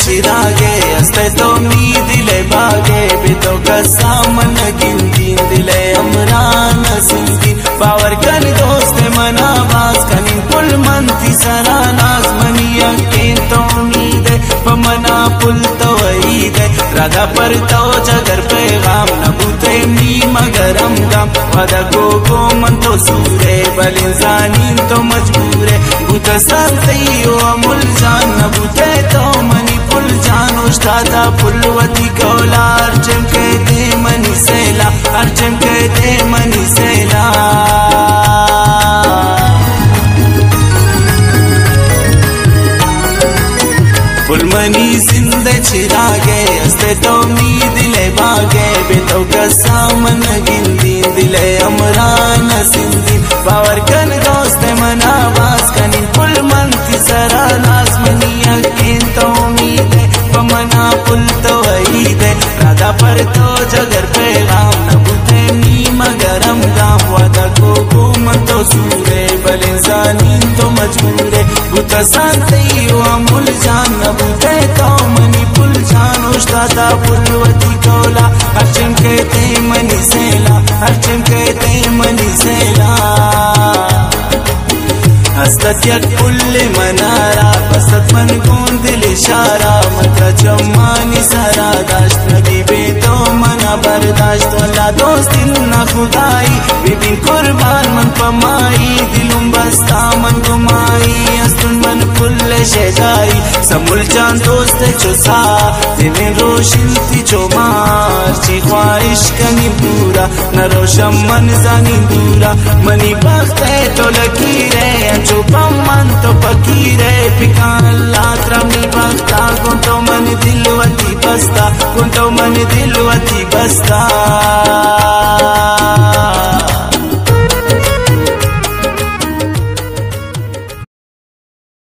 चिरागे हस्ते तो दिले बागे बेतो कसामन गिंदीन दिले अमरान सिंदी बावर कन दोस्त मना बास कनिन पुल मंती सरा नाज मनिया के तो उम्मीद पमना पुल तो वहीद राधा पर तो जगर पैगाम नबूते मी मगरम गम वादा को मन तो सूरे बल इंसानी तो मजबूरे बुत सरते हो अमुल जान नबूते तो मनी पुल जान उस्तादा पुलवती कौला अर्जन कहते मनी सेला अर्जन कहते मनी सेला पुलमनी जिंदे चिरागे हस्ते तो दिले बागे बेतो कसामन गिंदी दिले अमरान सिंदी बावर कन दोस्त मना बास कनिन पुल मंती सरा नाज मनिया के तो उम्मीद पमना पुल तो वहीद राधा पर तो जगर पैगाम नबूते मी मगरम गाम वादा को मन तो सूरे बल इंसानी तो मजबूरे बुता सांते हो अमुल जान नबूते तो मनी पुल जान उस्तादा पुलवती कौला अर्जन कहते मनी सेला अर्जन कहते मनी सेला हस्तत यक पुल्ले मनारा बसत मन कौन दिल इशारा मता जमानी सारा दाश्त नबी बेतो मना बर्दाश्त वाला दोस्त दिल ना खुदाई बिबिन कुर्बान मन पमाई दिलुम बस्ता मन गुमाई अस्तुन मन पुल्ले शेजाई समुल जान दोस्त चुसा दिल रोशन ती चोमार ची ख्वाहिश कनी पूरा न रोशम मन जानी दूरा मनी बख्त है तो लकीरे जो मन तो फकीरे पिकान लात्रमी बस्ता कुंतो मन दिलवती बस्ता कुंतो मन दिलवती बस्ता